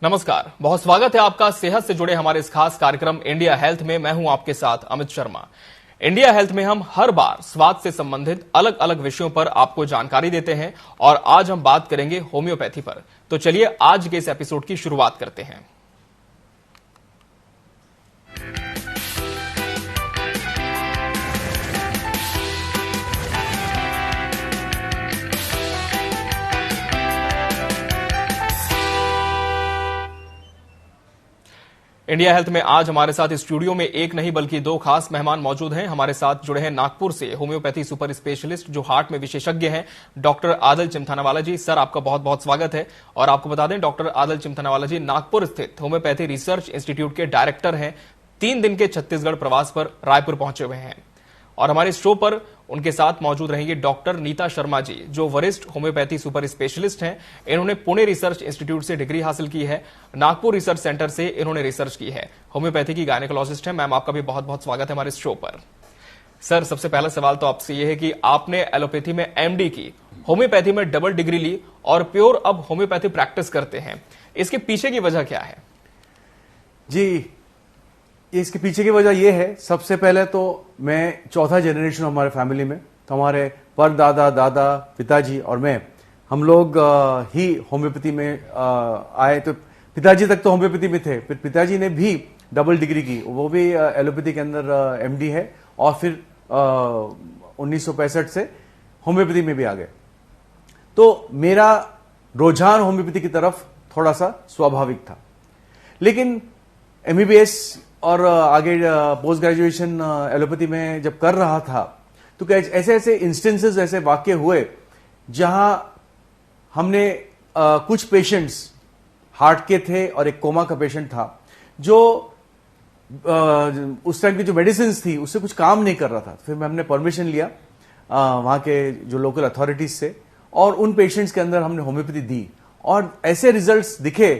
नमस्कार, बहुत स्वागत है आपका सेहत से जुड़े हमारे इस खास कार्यक्रम इंडिया हेल्थ में। मैं हूं आपके साथ अमित शर्मा। इंडिया हेल्थ में हम हर बार स्वास्थ्य से संबंधित अलग अलग विषयों पर आपको जानकारी देते हैं और आज हम बात करेंगे होम्योपैथी पर। तो चलिए आज के इस एपिसोड की शुरुआत करते हैं। इंडिया हेल्थ में आज हमारे साथ स्टूडियो में एक नहीं बल्कि दो खास मेहमान मौजूद हैं। हमारे साथ जुड़े हैं नागपुर से होम्योपैथी सुपर स्पेशलिस्ट जो हार्ट में विशेषज्ञ हैं, डॉक्टर आदल चिमथानावाला जी। सर, आपका बहुत बहुत स्वागत है। और आपको बता दें, डॉक्टर आदल चिमथानावाला जी नागपुर स्थित होम्योपैथी रिसर्च इंस्टीट्यूट के डायरेक्टर हैं। 3 दिन के छत्तीसगढ़ प्रवास पर रायपुर पहुंचे हुए हैं और हमारे शो पर उनके साथ मौजूद रहेंगे डॉक्टर नीता शर्मा जी, जो वरिष्ठ होम्योपैथी सुपर स्पेशलिस्ट हैं। इन्होंने पुणे रिसर्च इंस्टीट्यूट से डिग्री हासिल की है, नागपुर रिसर्च सेंटर से इन्होंने रिसर्च की है, होम्योपैथी की गायनेकोलॉजिस्ट हैं। मैम, आपका भी बहुत बहुत स्वागत है हमारे शो पर। सर, सबसे पहला सवाल तो आपसे यह है कि आपने एलोपैथी में एमडी की, होम्योपैथी में डबल डिग्री ली और प्योर अब होम्योपैथी प्रैक्टिस करते हैं। इसके पीछे की वजह क्या है? जी, इसके पीछे की वजह यह है, सबसे पहले तो मैं चौथा जनरेशन हमारे फैमिली में, तो हमारे परदादा, दादा, पिताजी और मैं, हम लोग ही होम्योपैथी में आए। तो पिताजी तक तो होम्योपैथी में थे, फिर पिताजी ने भी डबल डिग्री की, वो भी एलोपैथी के अंदर एमडी है, और फिर 1965 से होम्योपैथी में भी आ गए। तो मेरा रुझान होम्योपैथी की तरफ थोड़ा सा स्वाभाविक था, लेकिन एमबीबीएस और आगे पोस्ट ग्रेजुएशन एलोपैथी में जब कर रहा था, तो ऐसे ऐसे इंस्टेंसेस, ऐसे वाक्य हुए जहां हमने कुछ पेशेंट्स हार्ट के थे और एक कोमा का पेशेंट था, जो उस टाइम की जो मेडिसिन थी उससे कुछ काम नहीं कर रहा था। फिर हमने परमिशन लिया वहां के जो लोकल अथॉरिटीज से, और उन पेशेंट्स के अंदर हमने होम्योपैथी दी, और ऐसे रिजल्ट्स दिखे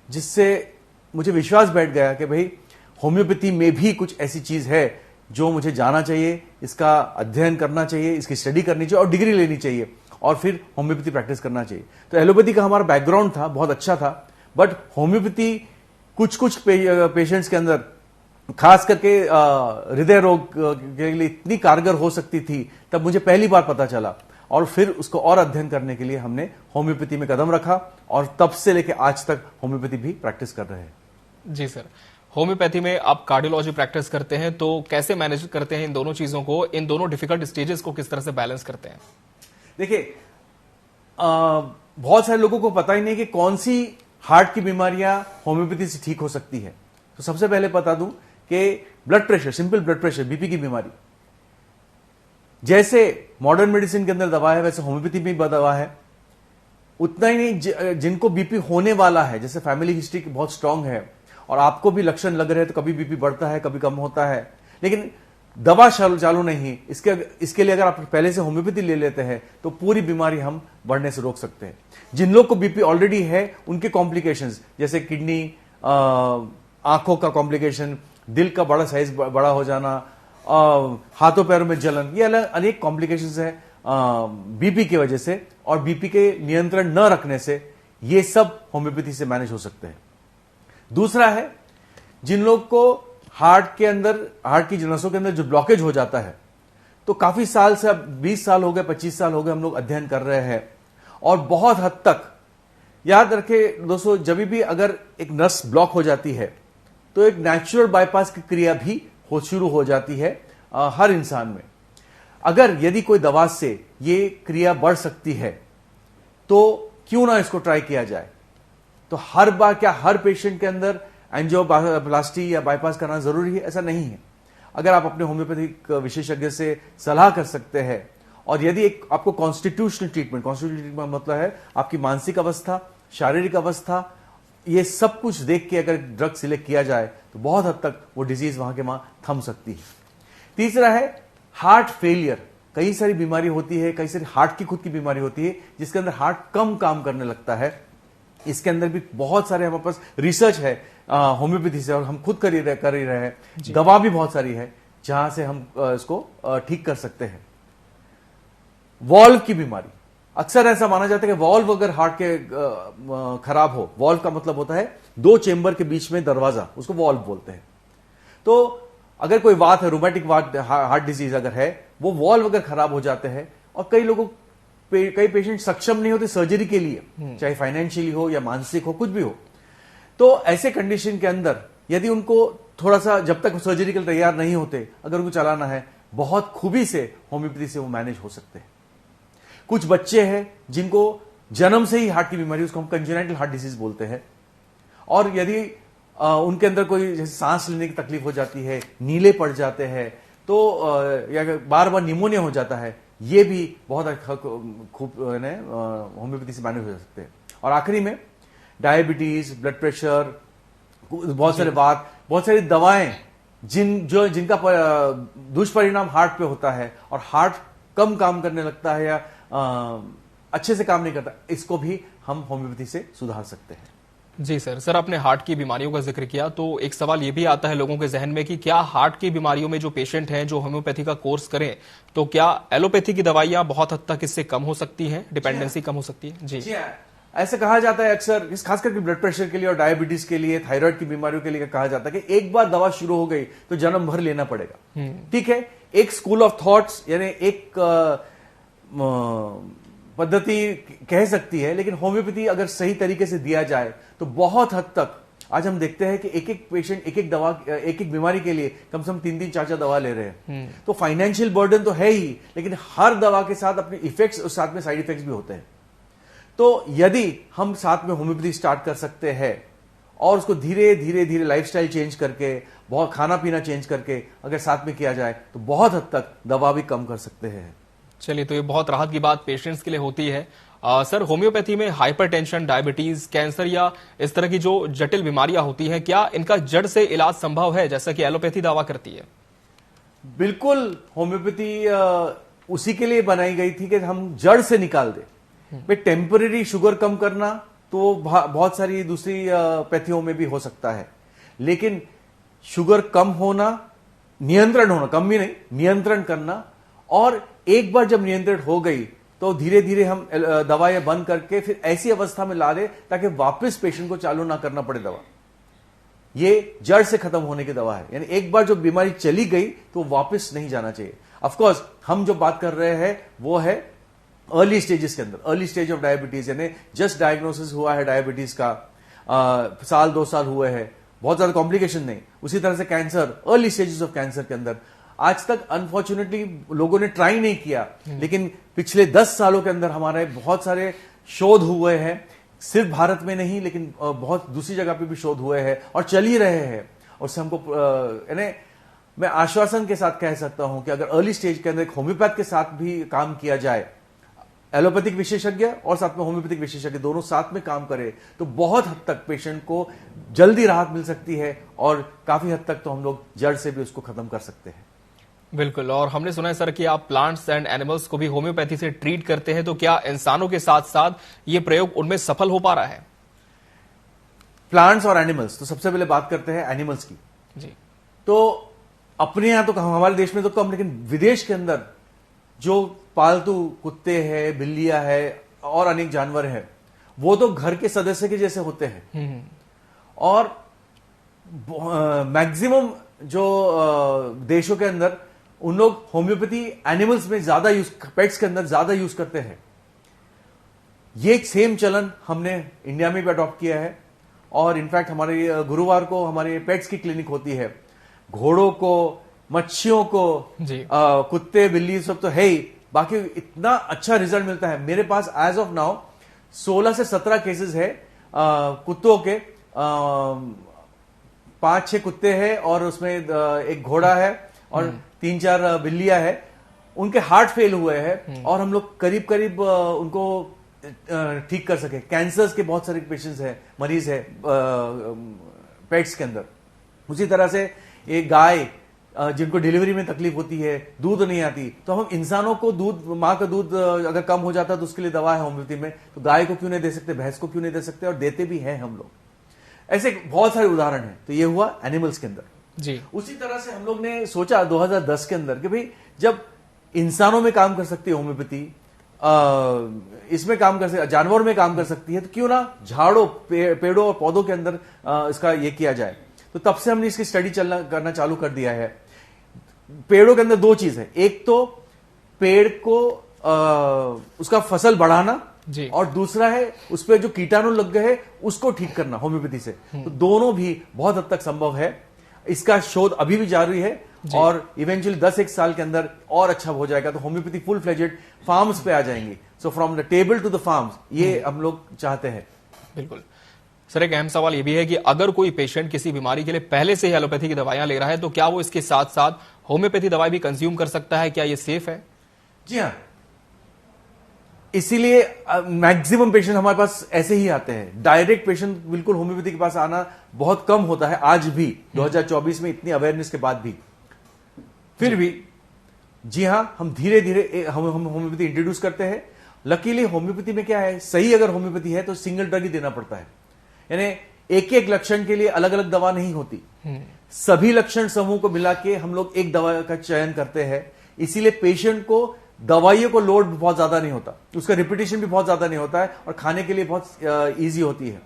जिससे मुझे विश्वास बैठ गया कि भाई होम्योपैथी में भी कुछ ऐसी चीज है जो मुझे जाना चाहिए, इसका अध्ययन करना चाहिए, इसकी स्टडी करनी चाहिए और डिग्री लेनी चाहिए, और फिर होम्योपैथी प्रैक्टिस करना चाहिए। तो एलोपैथी का हमारा बैकग्राउंड था, बहुत अच्छा था, बट होम्योपैथी कुछ कुछ पेशेंट्स के अंदर, खास करके हृदय रोग के लिए इतनी कारगर हो सकती थी, तब मुझे पहली बार पता चला, और फिर उसको और अध्ययन करने के लिए हमने होम्योपैथी में कदम रखा, और तब से लेकर आज तक होम्योपैथी भी प्रैक्टिस कर रहे हैं। जी सर, होम्योपैथी में आप कार्डियोलॉजी प्रैक्टिस करते हैं, तो कैसे मैनेज करते हैं इन दोनों चीजों को, इन दोनों डिफिकल्ट स्टेजेस को किस तरह से बैलेंस करते हैं? देखिए, बहुत सारे लोगों को पता ही नहीं कि कौन सी हार्ट की बीमारियां होम्योपैथी से ठीक हो सकती है। तो सबसे पहले बता दूं कि blood pressure, simple blood pressure, BP की बीमारी, जैसे मॉडर्न मेडिसिन के अंदर दवा है, वैसे होम्योपैथी में भी दवा है। उतना ही नहीं, जिनको बीपी होने वाला है, जैसे फैमिली हिस्ट्री बहुत स्ट्रांग है और आपको भी लक्षण लग रहे हैं, तो कभी बीपी बढ़ता है, कभी कम होता है, लेकिन दवा चालू नहीं, इसके लिए अगर आप पहले से होम्योपैथी ले लेते हैं तो पूरी बीमारी हम बढ़ने से रोक सकते हैं। जिन लोग को बीपी ऑलरेडी है, उनके कॉम्प्लिकेशंस, जैसे किडनी, आंखों का कॉम्प्लिकेशन, दिल का बड़ा साइज बड़ा हो जाना, हाथों पैरों में जलन, ये अलग अनेक कॉम्प्लिकेशंस है बीपी की वजह से, और बीपी के नियंत्रण न रखने से ये सब होम्योपैथी से मैनेज हो सकते हैं। दूसरा है, जिन लोग को हार्ट के अंदर, हार्ट की नसों के अंदर जो ब्लॉकेज हो जाता है, तो काफी साल से, अब 20 साल हो गए, 25 साल हो गए, हम लोग अध्ययन कर रहे हैं, और बहुत हद तक याद रखें दोस्तों, जब भी अगर एक नस ब्लॉक हो जाती है तो एक नेचुरल बाईपास की क्रिया भी शुरू हो जाती है हर इंसान में। अगर यदि कोई दवा से ये क्रिया बढ़ सकती है, तो क्यों ना इसको ट्राई किया जाए। तो हर बार क्या हर पेशेंट के अंदर एंजियोप्लास्टी या बाईपास करना जरूरी है? ऐसा नहीं है। अगर आप अपने होम्योपैथिक विशेषज्ञ से सलाह कर सकते हैं, और यदि एक आपको कॉन्स्टिट्यूशनल ट्रीटमेंट मतलब है आपकी मानसिक अवस्था, शारीरिक अवस्था, ये सब कुछ देख के अगर ड्रग सिलेक्ट किया जाए, तो बहुत हद तक वो डिजीज वहां के वहां थम सकती है। तीसरा है हार्ट फेलियर। कई सारी बीमारी होती है, कई सारी हार्ट की खुद की बीमारी होती है, जिसके अंदर हार्ट कम काम करने लगता है। इसके अंदर भी बहुत सारे हमारे पास रिसर्च है होम्योपैथी से, और हम खुद कर ही रहे हैं। दवा भी बहुत सारी है जहां से हम इसको ठीक कर सकते हैं। वॉल्व की बीमारी, अक्सर ऐसा माना जाता है कि वॉल्व अगर हार्ट के खराब हो, वॉल्व का मतलब होता है दो चेंबर के बीच में दरवाजा, उसको वॉल्व बोलते हैं। तो अगर कोई बात है, रोमैटिक हार्ट डिजीज अगर है, वो वॉल्व अगर खराब हो जाते हैं, और कई पेशेंट सक्षम नहीं होते सर्जरी के लिए, चाहे फाइनेंशियली हो या मानसिक हो, कुछ भी हो, तो ऐसे कंडीशन के अंदर यदि उनको थोड़ा सा, जब तक सर्जरी के लिए तैयार नहीं होते, अगर उनको चलाना है, बहुत खूबी से होम्योपैथी से वो मैनेज हो सकते हैं। कुछ बच्चे हैं जिनको जन्म से ही हार्ट की बीमारी, उसको हम कंजेनिटल हार्ट डिजीज बोलते हैं, और यदि उनके अंदर कोई जैसे सांस लेने की तकलीफ हो जाती है, नीले पड़ जाते हैं, तो या बार बार निमोनिया हो जाता है, ये भी बहुत खूब होम्योपैथी से मैनेज हो सकते हैं। और आखिरी में डायबिटीज, ब्लड प्रेशर, बहुत सारी दवाएं जिनका दुष्परिणाम हार्ट पे होता है, और हार्ट कम काम करने लगता है या अच्छे से काम नहीं करता, इसको भी हम होम्योपैथी से सुधार सकते हैं। जी सर, आपने हार्ट की बीमारियों का जिक्र किया, तो एक सवाल ये भी आता है लोगों के जहन में कि क्या हार्ट की बीमारियों में जो पेशेंट हैं जो होम्योपैथी का कोर्स करें, तो क्या एलोपैथी की दवाइयां बहुत हद तक इससे कम हो सकती हैं, डिपेंडेंसी कम हो सकती है? जी ऐसा कहा जाता है अक्सर, खास करके ब्लड प्रेशर के लिए और डायबिटीज के लिए, थायराइड की बीमारियों के लिए कहा जाता है कि एक बार दवा शुरू हो गई तो जन्म भर लेना पड़ेगा। ठीक है, एक स्कूल ऑफ थॉट्स यानी एक पद्धति कह सकती है, लेकिन होम्योपैथी अगर सही तरीके से दिया जाए तो बहुत हद तक आज हम देखते हैं कि एक एक पेशेंट एक एक बीमारी के लिए कम से कम 3-3, 4-4 दवा ले रहे हैं। तो फाइनेंशियल बर्डन तो है ही, लेकिन हर दवा के साथ अपने इफेक्ट्स और साथ में साइड इफेक्ट्स भी होते हैं। तो यदि हम साथ में होम्योपैथी स्टार्ट कर सकते हैं और उसको धीरे धीरे लाइफस्टाइल चेंज करके, बहुत खाना पीना चेंज करके अगर साथ में किया जाए, तो बहुत हद तक दवा भी कम कर सकते हैं। चलिए, तो ये बहुत राहत की बात पेशेंट्स के लिए होती है। सर, होम्योपैथी में हाइपरटेंशन, डायबिटीज, कैंसर या इस तरह की जो जटिल बीमारियां होती हैं, क्या इनका जड़ से इलाज संभव है, जैसा कि एलोपैथी दावा करती है? बिल्कुल, होम्योपैथी उसी के लिए बनाई गई थी कि हम जड़ से निकाल दें। टेम्पररी शुगर कम करना तो बहुत सारी दूसरी पैथियों में भी हो सकता है, लेकिन शुगर कम होना, नियंत्रण होना, कम भी नहीं, नियंत्रण करना, और एक बार जब नियंत्रण हो गई तो धीरे धीरे हम दवाएं बंद करके फिर ऐसी अवस्था में ला दे ताकि वापस पेशेंट को चालू ना करना पड़े दवा। ये जड़ से खत्म होने की दवा है, यानी एक बार जो बीमारी चली गई तो वापस नहीं जाना चाहिए। ऑफ कोर्स हम जो बात कर रहे हैं वो है अर्ली स्टेजेस के अंदर, अर्ली स्टेज ऑफ डायबिटीज, यानी जस्ट डायग्नोसिस हुआ है डायबिटीज का, 1-2 साल हुए हैं, बहुत ज्यादा कॉम्प्लिकेशन नहीं। उसी तरह से cancer, early stages of cancer के अंदर आज तक अनफॉर्चुनेटली लोगों ने ट्राई नहीं किया, लेकिन पिछले 10 सालों के अंदर हमारे बहुत सारे शोध हुए हैं, सिर्फ भारत में नहीं लेकिन बहुत दूसरी जगह पे भी शोध हुए हैं और चल ही रहे हैं। और से हमको मैं आश्वासन के साथ कह सकता हूं कि अगर अर्ली स्टेज के अंदर एक होम्योपैथ के साथ भी काम किया जाए, एलोपैथिक विशेषज्ञ और साथ में होम्योपैथिक विशेषज्ञ दोनों साथ में काम करे, तो बहुत हद तक पेशेंट को जल्दी राहत मिल सकती है और काफी हद तक तो हम लोग जड़ से भी उसको खत्म कर सकते हैं। बिल्कुल, और हमने सुना है सर कि आप प्लांट्स एंड एनिमल्स को भी होम्योपैथी से ट्रीट करते हैं, तो क्या इंसानों के साथ साथ ये प्रयोग उनमें सफल हो पा रहा है? प्लांट्स और एनिमल्स, तो सबसे पहले बात करते हैं एनिमल्स की। जी, तो अपने यहां तो हमारे देश में तो कम, लेकिन विदेश के अंदर जो पालतू कुत्ते हैं, बिल्लियां है और अनेक जानवर हैं, वो तो घर के सदस्य के जैसे होते हैं। और मैक्सिमम जो देशों के अंदर उन लोग होम्योपैथी एनिमल्स में ज्यादा यूज, पेट्स के अंदर ज्यादा यूज करते हैं। ये एक सेम चलन हमने इंडिया में भी अडॉप्ट किया है, और इनफैक्ट हमारे गुरुवार को हमारे पेट्स की क्लिनिक होती है। घोड़ों को, मच्छियों को, कुत्ते बिल्ली सब तो है ही, बाकी इतना अच्छा रिजल्ट मिलता है। मेरे पास एज ऑफ नाउ 16 से 17 केसेस है कुत्तों के, 5-6 कुत्ते हैं और उसमें एक घोड़ा है और 3-4 बिल्लियां है। उनके हार्ट फेल हुए हैं और हम लोग करीब करीब उनको ठीक कर सके। कैंसर्स के बहुत सारे पेशेंट्स हैं, मरीज है पेट्स के अंदर। उसी तरह से एक गाय जिनको डिलीवरी में तकलीफ होती है, दूध नहीं आती, तो हम इंसानों को दूध, मां का दूध अगर कम हो जाता है तो उसके लिए दवा है होम्योपैथी में, तो गाय को क्यों नहीं दे सकते, भैंस को क्यों नहीं दे सकते, और देते भी हैं हम लोग। ऐसे बहुत सारे उदाहरण हैं। तो ये हुआ एनिमल्स के अंदर जी। उसी तरह से हम लोग ने सोचा 2010 के अंदर कि भाई जब इंसानों में काम कर सकती है होम्योपैथी, इसमें काम कर सकती, जानवर में काम कर सकती है, तो क्यों ना झाड़ों पेड़ों और पौधों के अंदर इसका ये किया जाए। तो तब से हमने इसकी स्टडी करना चालू कर दिया है। पेड़ों के अंदर दो चीज है, एक तो पेड़ को उसका फसल बढ़ाना जी। और दूसरा है उस पर जो कीटाणु लग गए हैं उसको ठीक करना होम्योपैथी से। तो दोनों भी बहुत हद तक संभव है। इसका शोध अभी भी जारी है और इवेंचुअली 10-1 साल के अंदर और अच्छा हो जाएगा तो होम्योपैथी फुल फ्लेजेड फार्म्स पे आ जाएंगी। So from the table to the farms, ये हम लोग चाहते हैं। बिल्कुल सर, एक अहम सवाल ये भी है कि अगर कोई पेशेंट किसी बीमारी के लिए पहले से ही एलोपैथी की दवाइयां ले रहा है तो क्या वो इसके साथ साथ होम्योपैथी दवाई भी कंज्यूम कर सकता है? क्या ये सेफ है? जी हाँ, इसीलिए मैक्सिमम पेशेंट हमारे पास ऐसे ही आते हैं। डायरेक्ट पेशेंट बिल्कुल होम्योपैथी के पास आना बहुत कम होता है आज भी, 2024 में इतनी अवेयरनेस के बाद भी। फिर भी जी हाँ, हम धीरे धीरे हम होम्योपैथी इंट्रोड्यूस करते हैं। लकीली होम्योपैथी में क्या है, सही अगर होम्योपैथी है तो सिंगल ड्रग ही देना पड़ता है, यानी एक एक लक्षण के लिए अलग अलग दवा नहीं होती। सभी लक्षण समूह को मिला के हम लोग एक दवा का चयन करते हैं। इसीलिए पेशेंट को दवाइयों को लोड बहुत ज्यादा नहीं होता, उसका रिपीटेशन भी बहुत ज्यादा नहीं होता है और खाने के लिए बहुत इजी होती है।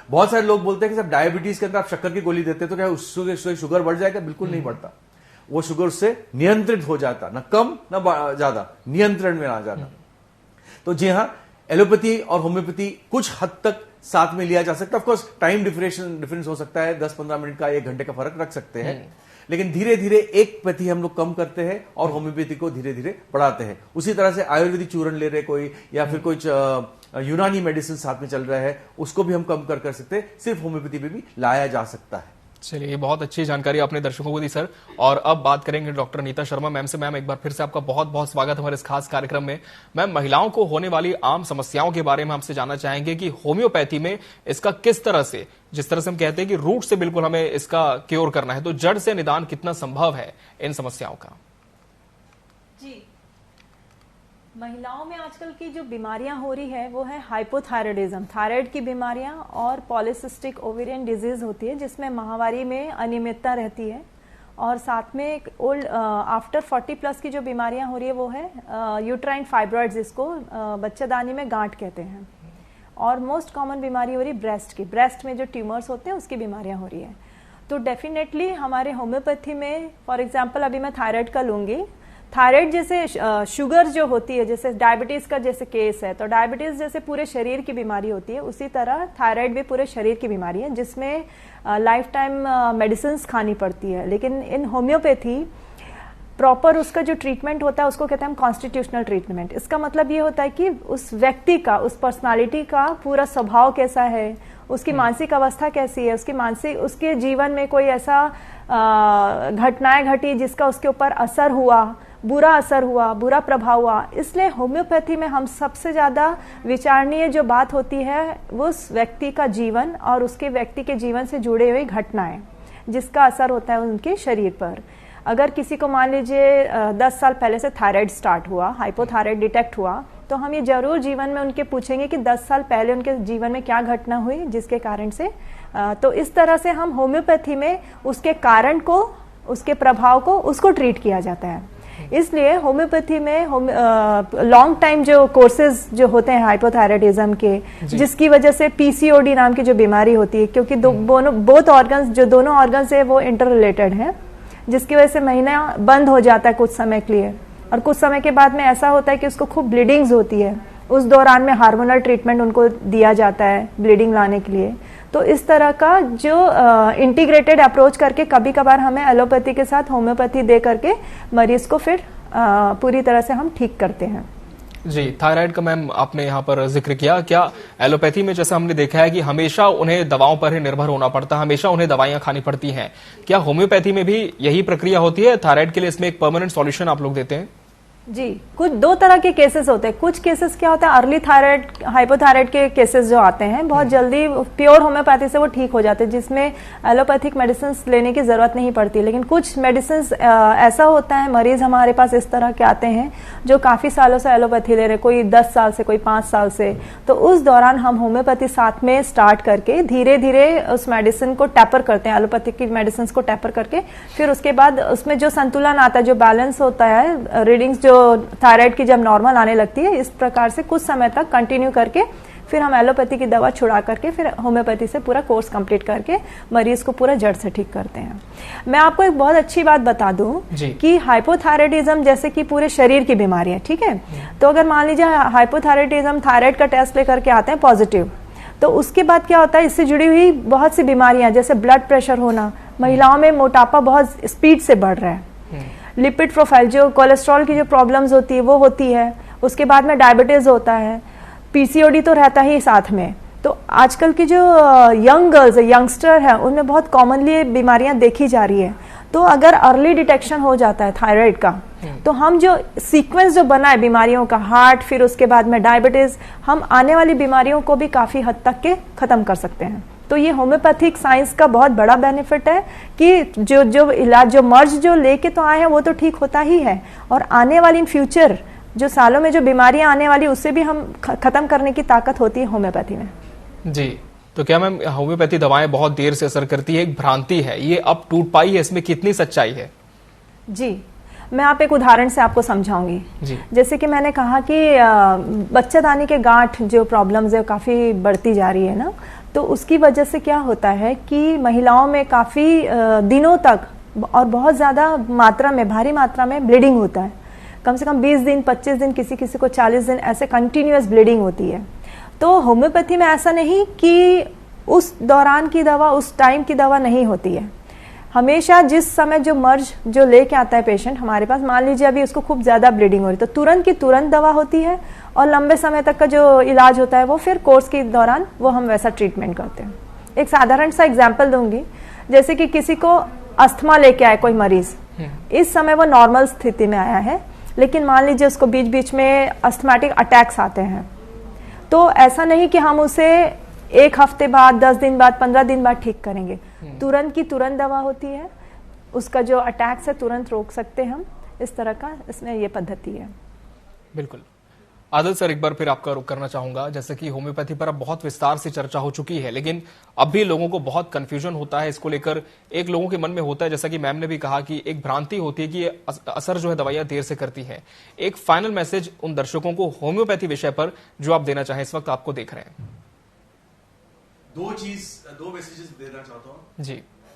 बहुत सारे लोग बोलते हैं कि सब डायबिटीज के अंदर आप शक्कर की गोली देते हैं तो क्या उससे शुगर बढ़ जाएगा? बिल्कुल नहीं बढ़ता। वो शुगर उससे नियंत्रित हो जाता, ना कम ना ज्यादा, नियंत्रण में आ जाना। तो जी हाँ, एलोपैथी और होम्योपैथी कुछ हद तक साथ में लिया जा सकता है। ऑफकोर्स टाइम डिफरेंस हो सकता है, 10-15 मिनट का 1 घंटे का फर्क रख सकते हैं, लेकिन धीरे धीरे एक पैथी हम लोग कम करते हैं और होम्योपैथी को धीरे धीरे बढ़ाते हैं। उसी तरह से आयुर्वेदिक चूर्ण ले रहे कोई या फिर कोई यूनानी मेडिसिन साथ में चल रहा है, उसको भी हम कम कर सकते हैं। सिर्फ होम्योपैथी में भी लाया जा सकता है। चलिए, बहुत अच्छी जानकारी आपने दर्शकों को दी सर। और अब बात करेंगे डॉक्टर नीता शर्मा मैम से। मैम, एक बार फिर से आपका बहुत बहुत स्वागत है हमारे इस खास कार्यक्रम में। मैम, महिलाओं को होने वाली आम समस्याओं के बारे में हमसे जानना चाहेंगे कि होम्योपैथी में इसका किस तरह से, जिस तरह से हम कहते हैं कि रूट से बिल्कुल हमें इसका क्योर करना है, तो जड़ से निदान कितना संभव है इन समस्याओं का? जी, महिलाओं में आजकल की जो बीमारियां हो रही है वो है हाइपोथायराइडिज्म, थायराइड की बीमारियां, और पॉलिसिस्टिक ओवेरियन डिजीज होती है जिसमें माहवारी में अनियमितता रहती है, और साथ में एक ओल्ड आफ्टर 40+ की जो बीमारियां हो रही है वो है यूट्राइन फाइब्रॉइड्स, जिसको बच्चेदानी में गांठ कहते हैं, और मोस्ट कॉमन बीमारी हो रही है ब्रेस्ट की, ब्रेस्ट में जो ट्यूमर्स होते हैं उसकी बीमारियां हो रही है। तो डेफिनेटली हमारे होम्योपैथी में, फॉर एग्जांपल अभी मैं थायराइड का लूंगी, थायराइड जैसे शुगर जो होती है, जैसे डायबिटीज का जैसे केस है, तो डायबिटीज जैसे पूरे शरीर की बीमारी होती है, उसी तरह थायराइड भी पूरे शरीर की बीमारी है जिसमें लाइफ टाइम मेडिसिन खानी पड़ती है। लेकिन इन होम्योपैथी प्रॉपर उसका जो ट्रीटमेंट होता है उसको कहते हैं हम कॉन्स्टिट्यूशनल ट्रीटमेंट। इसका मतलब ये होता है कि उस व्यक्ति का, उस पर्सनालिटी का पूरा स्वभाव कैसा है, उसकी मानसिक अवस्था कैसी है, उसके जीवन में कोई ऐसा घटनाएं घटी जिसका उसके ऊपर असर हुआ, बुरा असर हुआ, बुरा प्रभाव हुआ। इसलिए होम्योपैथी में हम सबसे ज्यादा विचारणीय जो बात होती है वो उस व्यक्ति का जीवन और उसके व्यक्ति के जीवन से जुड़े हुए घटनाएं जिसका असर होता है उनके शरीर पर। अगर किसी को मान लीजिए 10 साल पहले से थायराइड स्टार्ट हुआ, हाइपोथायराइड डिटेक्ट हुआ, तो हम ये जरूर जीवन में उनके पूछेंगे कि 10 साल पहले उनके जीवन में क्या घटना हुई जिसके कारण से, तो इस तरह से हम होम्योपैथी में उसके कारण को, उसके प्रभाव को, उसको ट्रीट किया जाता है। इसलिए होम्योपैथी में लॉन्ग टाइम जो कोर्सेज जो होते हैं हाइपोथायराइडिज्म के, जिसकी वजह से पीसीओडी नाम की जो बीमारी होती है, क्योंकि बोथ ऑर्गन्स, जो दोनों ऑर्गन्स है वो इंटर रिलेटेड है, जिसकी वजह से महीना बंद हो जाता है कुछ समय के लिए, और कुछ समय के बाद में ऐसा होता है कि उसको खूब ब्लीडिंग्स होती है। उस दौरान में हार्मोनल ट्रीटमेंट उनको दिया जाता है ब्लीडिंग लाने के लिए। तो इस तरह का जो इंटीग्रेटेड अप्रोच करके कभी कभार हमें एलोपैथी के साथ होम्योपैथी दे करके मरीज को फिर पूरी तरह से हम ठीक करते हैं। जी, थायराइड का मैम आपने यहाँ पर जिक्र किया, क्या एलोपैथी में जैसा हमने देखा है कि हमेशा उन्हें दवाओं पर ही निर्भर होना पड़ता है, हमेशा उन्हें दवाइयां खानी पड़ती हैं, क्या होम्योपैथी में भी यही प्रक्रिया होती है? थायराइड के लिए इसमें एक परमानेंट सॉल्यूशन आप लोग देते हैं? जी, कुछ 2 तरह के केसेस होते हैं। कुछ केसेस क्या होता है, अर्ली थायराइड, हाइपोथायराइड के केसेस जो आते हैं बहुत जल्दी प्योर होम्योपैथी से वो ठीक हो जाते हैं, जिसमें एलोपैथिक मेडिसिन लेने की जरूरत नहीं पड़ती। लेकिन कुछ मेडिसिन ऐसा होता है, मरीज हमारे पास इस तरह के आते हैं जो काफी सालों से एलोपैथी ले रहे, कोई 10 साल से, कोई 5 साल से, तो उस दौरान हम होम्योपैथी साथ में स्टार्ट करके धीरे धीरे उस मेडिसिन को टैपर करते हैं, एलोपैथिक की मेडिसिन को टैपर करके, फिर उसके बाद उसमें जो संतुलन आता है, जो बैलेंस होता है, रीडिंग्स जो थायराइड की जब नॉर्मल आने लगती है, इस प्रकार से कुछ समय तक कंटिन्यू करके फिर हम एलोपैथी की दवा छुड़ा करके फिर होम्योपैथी से पूरा कोर्स कंप्लीट करके मरीज को पूरा जड़ से ठीक करते हैं। मैं आपको एक बहुत अच्छी बात बता दूं कि हाइपोथायराइडिज्म जैसे कि पूरे शरीर की बीमारी है, ठीक है, तो अगर मान लीजिए हाइपोथायराइडिज्म थायराइड का टेस्ट लेकर के आते हैं पॉजिटिव, तो उसके बाद क्या होता है, इससे जुड़ी हुई बहुत सी बीमारियां जैसे ब्लड प्रेशर होना, महिलाओं में मोटापा बहुत स्पीड से बढ़ रहा है, लिपिड प्रोफाइल जो कोलेस्ट्रॉल की जो प्रॉब्लम्स होती है वो होती है, उसके बाद में डायबिटीज होता है, पीसीओडी तो रहता ही साथ में। तो आजकल की जो यंग गर्ल्स है, यंगस्टर है, उनमें बहुत कॉमनली बीमारियां देखी जा रही है। तो अगर अर्ली डिटेक्शन हो जाता है थायराइड का, तो हम जो सीक्वेंस जो बना है बीमारियों का, हार्ट, फिर उसके बाद में डायबिटीज, हम आने वाली बीमारियों को भी काफी हद तक के खत्म कर सकते हैं। तो ये होम्योपैथिक साइंस का बहुत बड़ा बेनिफिट है कि जो इलाज जो मर्ज जो लेके तो आए हैं वो तो ठीक होता ही है, और आने वाली फ्यूचर जो सालों में जो बीमारियां आने वाली उससे भी हम खत्म करने की ताकत होती है होम्योपैथी में। जी, तो क्या मैम होम्योपैथी दवाएं बहुत देर से असर करती है, एक भ्रांति है, ये अब टूट पाई है, इसमें कितनी सच्चाई है? जी, मैं आप एक उदाहरण से आपको समझाऊंगी। जैसे कि मैंने कहा कि बच्चेदानी के गांठ जो प्रॉब्लम्स है काफी बढ़ती जा रही है ना, तो उसकी वजह से क्या होता है कि महिलाओं में काफी दिनों तक और बहुत ज्यादा मात्रा में, भारी मात्रा में ब्लीडिंग होता है। कम से कम 20 दिन, 25 दिन, किसी किसी को 40 दिन ऐसे कंटिन्यूअस ब्लीडिंग होती है। तो होम्योपैथी में ऐसा नहीं कि उस दौरान की दवा, उस टाइम की दवा नहीं होती है। हमेशा जिस समय जो मर्ज जो लेके आता है पेशेंट हमारे पास, मान लीजिए अभी उसको खूब ज्यादा ब्लीडिंग हो रही, तो तुरंत की तुरंत दवा होती है, और लंबे समय तक का जो इलाज होता है वो फिर कोर्स के दौरान वो हम वैसा ट्रीटमेंट करते हैं। एक साधारण सा एग्जाम्पल दूंगी, जैसे कि किसी को अस्थमा लेके आए कोई मरीज, इस समय वो नॉर्मल स्थिति में आया है, लेकिन मान लीजिए उसको बीच बीच में अस्थमैटिक अटैक्स आते हैं, तो ऐसा नहीं कि हम उसे एक हफ्ते बाद, 10 दिन बाद, 15 दिन बाद ठीक करेंगे। तुरंत की तुरंत दवा होती है, उसका जो अटैक्स है तुरंत रोक सकते हैं हम। इस तरह का इसमें ये पद्धति है। बिल्कुल। आदिल सर, एक बार फिर आपका रुख करना चाहूंगा। जैसे कि होम्योपैथी पर अब बहुत विस्तार से चर्चा हो चुकी है, लेकिन अब भी लोगों को बहुत कंफ्यूजन होता है इसको लेकर। एक लोगों के मन में होता है, जैसा कि मैम ने भी कहा, कि एक भ्रांति होती है कि ये असर जो है दवाइयां देर से करती है। एक फाइनल मैसेज उन दर्शकों को होम्योपैथी विषय पर जो आप देना चाहें, इस वक्त आपको देख रहे हैं। दो मैसेजेस देना चाहता हूँ जी।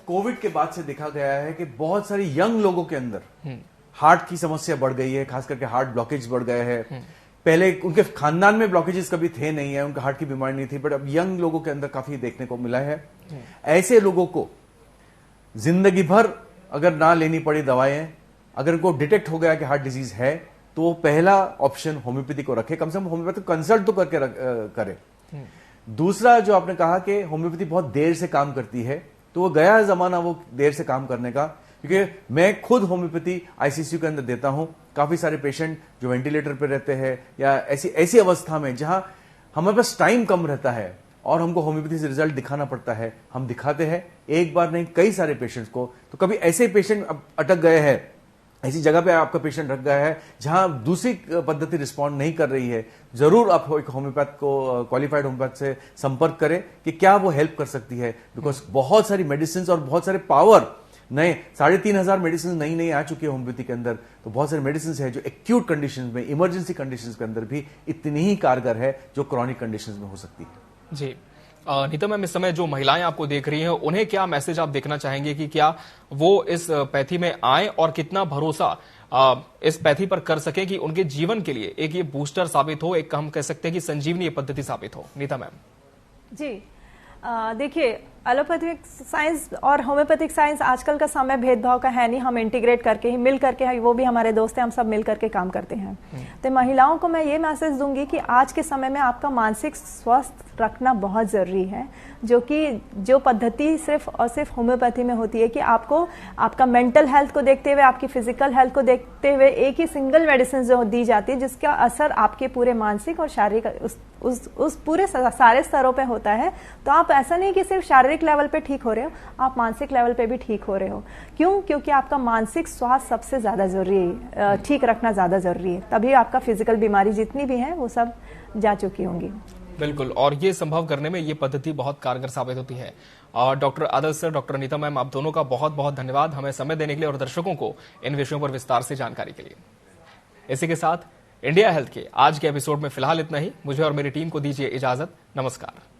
कोविड के बाद से देखा गया है कि बहुत सारी यंग लोगों के अंदर हार्ट की समस्या बढ़ गई है, खास करके हार्ट ब्लॉकेज बढ़ गए हैं। पहले उनके खानदान में ब्लॉकेजेस कभी थे नहीं है, उनका हार्ट की बीमारी नहीं थी, बट अब यंग लोगों के अंदर काफी देखने को मिला है। ऐसे लोगों को जिंदगी भर अगर ना लेनी पड़ी दवाएं, अगर उनको डिटेक्ट हो गया कि हार्ट डिजीज है, तो पहला ऑप्शन होम्योपैथी को रखे, कम से कम होम्योपैथी कंसल्ट तो करके करे। दूसरा, जो आपने कहा कि होम्योपैथी बहुत देर से काम करती है, तो वो गया है जमाना वो देर से काम करने का, क्योंकि मैं खुद होम्योपैथी आईसीयू के अंदर देता हूं। काफी सारे पेशेंट जो वेंटिलेटर पे रहते हैं या ऐसी अवस्था में जहां हमारे पास टाइम कम रहता है और हमको होम्योपैथी से रिजल्ट दिखाना पड़ता है, हम दिखाते हैं एक बार नहीं कई सारे पेशेंट्स को। तो कभी ऐसे पेशेंट अटक गए हैं, ऐसी जगह पे आपका पेशेंट रख गया है जहां दूसरी पद्धति रिस्पॉन्ड नहीं कर रही है, जरूर आप एक होम्योपैथ को, क्वालिफाइड होम्योपैथ से संपर्क करें कि क्या वो हेल्प कर सकती है। बिकॉज बहुत सारी मेडिसिन और बहुत सारे पावर नए 3,500 मेडिसिन नई आ चुकी है होम्योपैथी के अंदर। तो बहुत सारे मेडिसिन है जो एक्यूट कंडीशंस में, इमरजेंसी कंडीशंस के अंदर भी इतनी ही कारगर है जो क्रॉनिक कंडीशंस में हो सकती है। जी। नीता मैम, इस समय जो महिलाएं आपको देख रही हैं, उन्हें क्या मैसेज आप देखना चाहेंगे कि क्या वो इस पैथी में आए और कितना भरोसा इस पैथी पर कर सके कि उनके जीवन के लिए एक ये बूस्टर साबित हो, एक हम कह सकते हैं कि संजीवनी पद्धति साबित हो? नीता मैम जी, देखिए, एलोपैथिक साइंस और होम्योपैथिक साइंस आजकल का समय भेदभाव का है नहीं, हम इंटीग्रेट करके ही, मिल करके, वो भी हमारे दोस्त हैं, हम सब मिल करके काम करते हैं। तो महिलाओं को मैं ये मैसेज दूंगी कि आज के समय में आपका मानसिक स्वास्थ्य रखना बहुत जरूरी है, जो पद्धति सिर्फ और सिर्फ होम्योपैथी में होती है कि आपको आपका मेंटल हेल्थ को देखते हुए, आपकी फिजिकल हेल्थ को देखते हुए एक ही सिंगल मेडिसिन जो दी जाती है, जिसका असर आपके पूरे मानसिक और शारीरिक उस पूरे सारे स्तरों पे होता है। तो आप ऐसा नहीं कि सिर्फ शारीरिक लेवल पे ठीक हो रहे हो, आप मानसिक लेवल पे भी ठीक हो रहे हो। क्यों? क्योंकि आपका मानसिक स्वास्थ्य सबसे ज्यादा जरूरी है, ठीक रखना ज्यादा जरूरी है, तभी आपका फिजिकल बीमारी जितनी भी है वो सब जा चुकी होंगी। बिल्कुल, और ये संभव करने में ये पद्धति बहुत कारगर साबित होती है। और doctor Adil sir, doctor Neeta ma'am, आप दोनों का बहुत बहुत धन्यवाद हमें समय देने के लिए और दर्शकों को इन विषयों पर विस्तार से जानकारी के लिए। इसी के साथ इंडिया हेल्थ के आज के एपिसोड में फिलहाल इतना ही। मुझे और मेरी टीम को दीजिए इजाजत। नमस्कार।